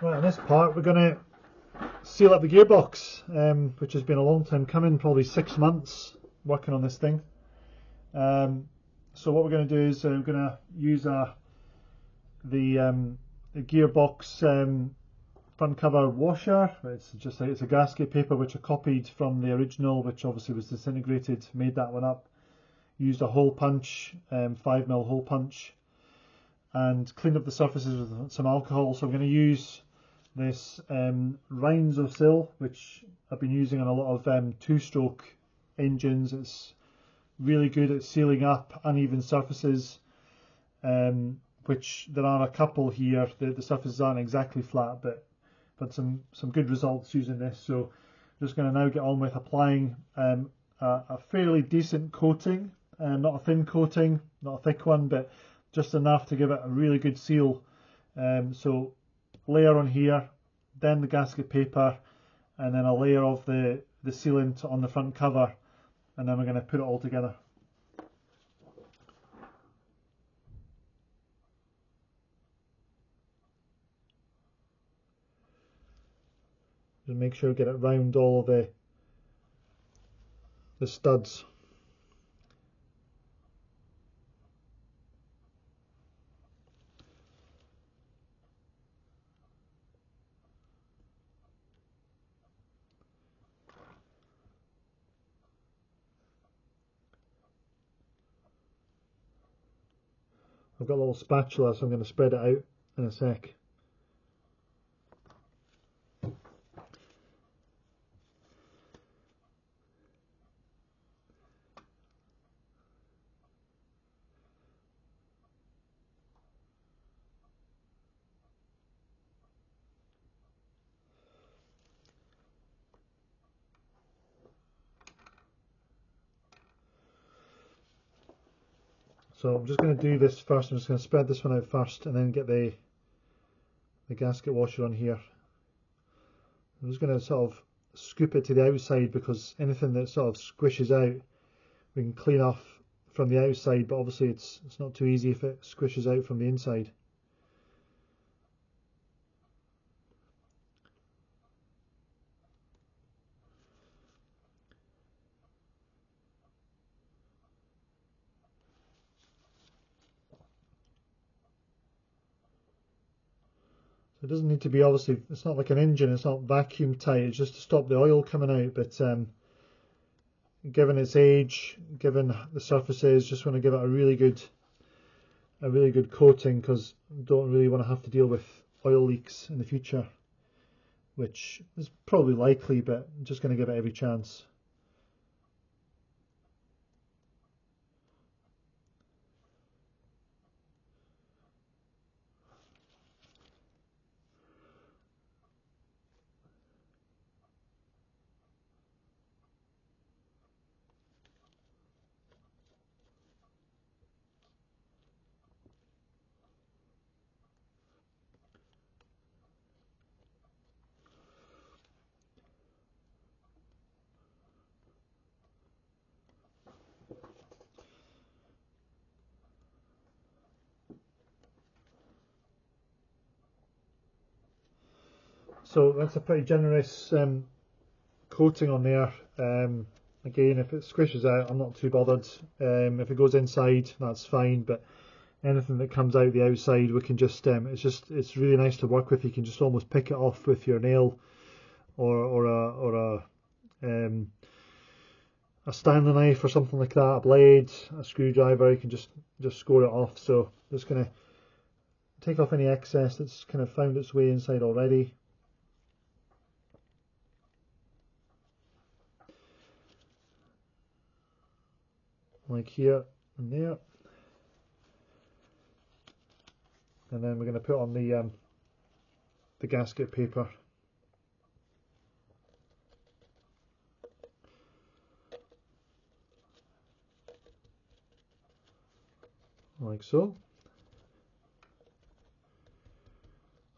Right, in this part we're going to seal up the gearbox, which has been a long time coming, probably 6 months working on this thing. So what we're going to do is we're going to use the gearbox front cover washer. It's a gasket paper which I copied from the original, which obviously was disintegrated. Made that one up. Used a hole punch, 5mm hole punch, and cleaned up the surfaces with some alcohol. So I'm going to use this Rhinzo, which I've been using on a lot of two-stroke engines. It's really good at sealing up uneven surfaces, which there are a couple here. The surfaces aren't exactly flat, but some good results using this. So I'm just going to now get on with applying a fairly decent coating, not a thin coating, not a thick one, but just enough to give it a really good seal. So layer on here, then the gasket paper, and then a layer of the sealant on the front cover, and then we're going to put it all together. Just make sure we get it round all of the studs. I've got a little spatula, so I'm going to spread it out in a sec. So I'm just going to do this first. I'm just going to spread this one out first and then get the gasket washer on here. I'm just going to sort of scoop it to the outside, because anything that sort of squishes out we can clean off from the outside, but obviously it's not too easy if it squishes out from the inside. It doesn't need to be, obviously it's not like an engine, it's not vacuum tight, it's just to stop the oil coming out, but given its age, given the surfaces, just want to give it a really good coating, because don't really want to have to deal with oil leaks in the future, which is probably likely, but I'm just going to give it every chance. So that's a pretty generous coating on there. Again, if it squishes out, I'm not too bothered. If it goes inside, that's fine, but anything that comes out the outside, we can just it's really nice to work with. You can just almost pick it off with your nail or a Stanley knife or something like that, a blade, a screwdriver. You can just score it off. So just going to take off any excess that's kind of found its way inside already. Like here and there, and then we're going to put on the gasket paper. Like so.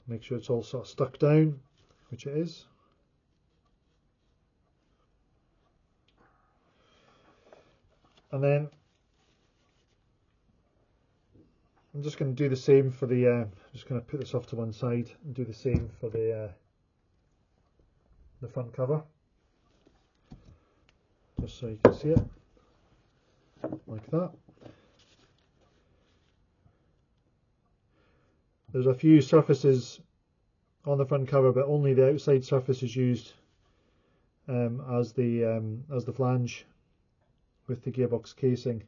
Make sure it's all sort of stuck down, which it is. And then I'm just going to do the same for the. Just going to put this off to one side and do the same for the front cover, just so you can see it like that. There's a few surfaces on the front cover, but only the outside surface is used as the flange with the gearbox casing.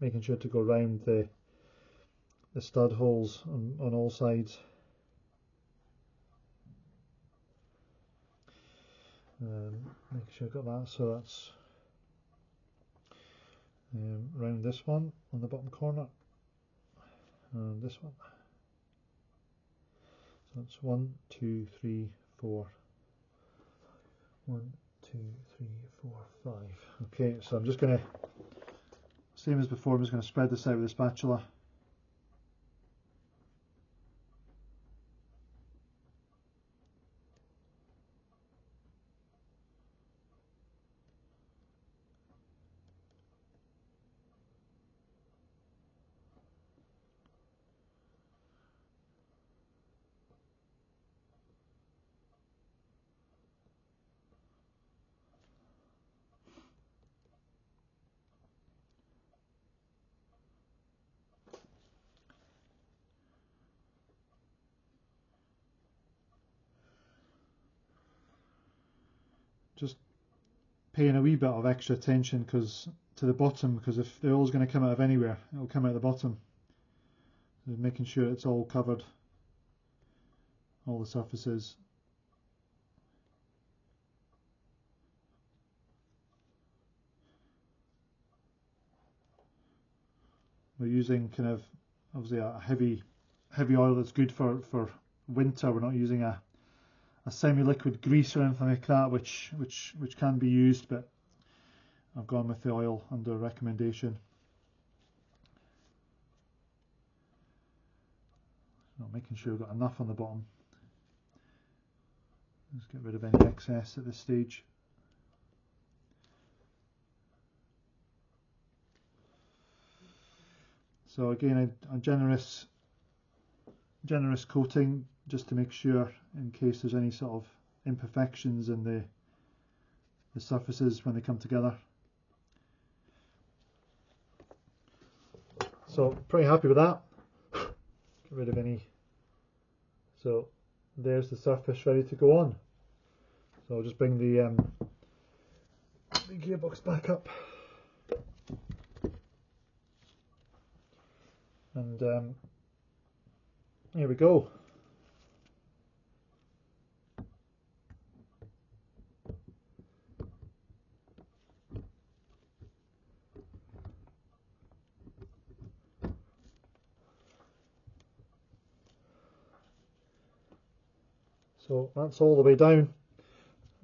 Making sure to go round the stud holes on all sides. Make sure I've got that, so that's round this one on the bottom corner, and this one. So that's 1, 2, 3, 4. 1, 2, 3, 4, 5. Okay, so I'm just going to, same as before, I'm just going to spread this out with a spatula. Just paying a wee bit of extra attention to the bottom, because if the oil's going to come out of anywhere, it'll come out the bottom. So making sure it's all covered, all the surfaces. We're using kind of obviously a heavy oil that's good for winter. We're not using a semi-liquid grease or anything like that, which can be used, but I've gone with the oil under recommendation. So making sure we've got enough on the bottom. Let's get rid of any excess at this stage. So again, a generous coating, just to make sure in case there's any sort of imperfections in the surfaces when they come together. So pretty happy with that. Get rid of any. So there's the surface ready to go on. So I'll just bring the gearbox back up, and here we go. So that's all the way down.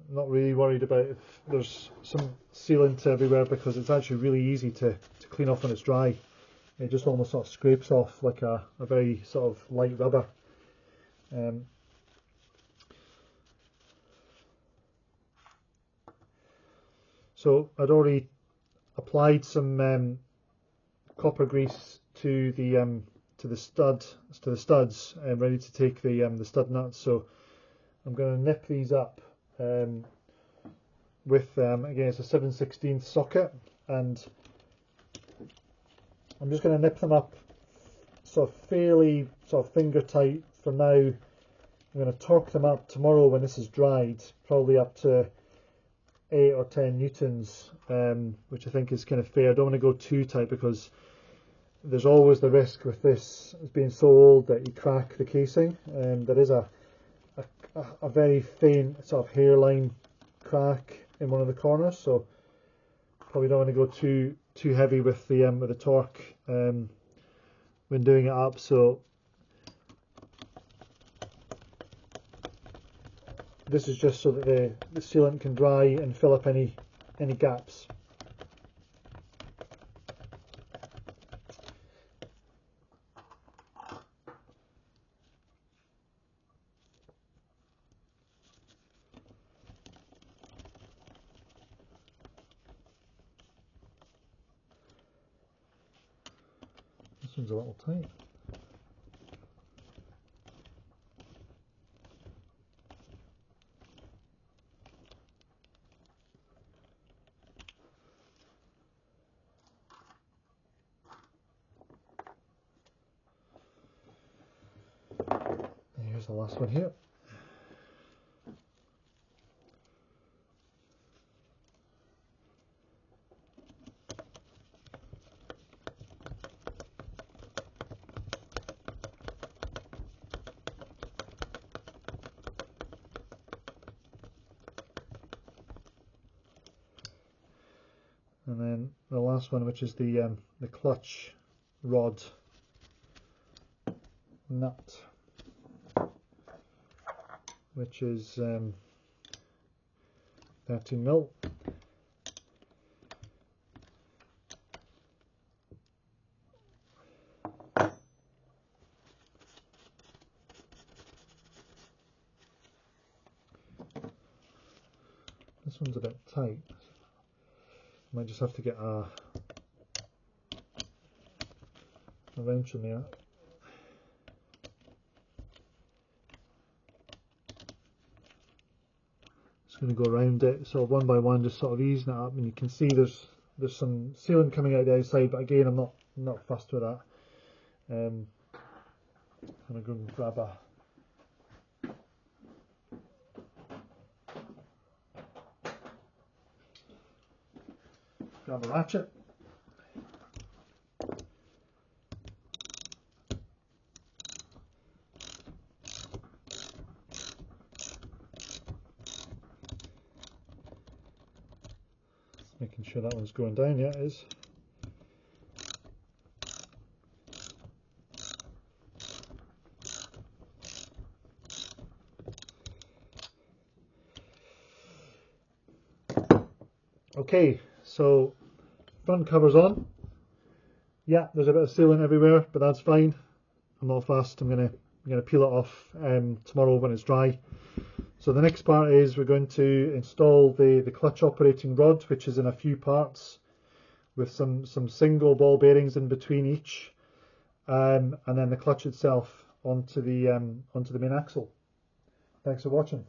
I'm not really worried about if there's some sealant everywhere, because it's actually really easy to clean off when it's dry. It just almost sort of scrapes off like a very sort of light rubber. So I'd already applied some copper grease to the studs, ready to take the stud nuts. So I'm going to nip these up with again, it's a 7/16 socket, and I'm just going to nip them up sort of fairly finger tight for now. I'm going to torque them up tomorrow when this is dried, probably up to 8 or 10 newtons, which I think is kind of fair. I don't want to go too tight, because there's always the risk with this being so old that you crack the casing. There is a very faint sort of hairline crack in one of the corners, so probably don't want to go too heavy with the torque when doing it up. So this is just so that the sealant can dry and fill up any gaps. This one's a little tight. Here's the last one here. And then the last one, which is the clutch rod nut, which is 13mm. This one's a bit tight. Might just have to get a wrench in there. Just going to go around it, so one by one, just sort of easing it up, and you can see there's some sealant coming out the outside, but again, I'm not fussed with that. I'm going to go and grab a ratchet. Making sure that one's going down. Yeah, it is. Okay, so front cover's on. Yeah, there's a bit of sealant everywhere, but that's fine. I'm not fast. I'm gonna peel it off tomorrow when it's dry. So the next part is we're going to install the clutch operating rod, which is in a few parts with some single ball bearings in between each, and then the clutch itself onto the main axle. Thanks for watching.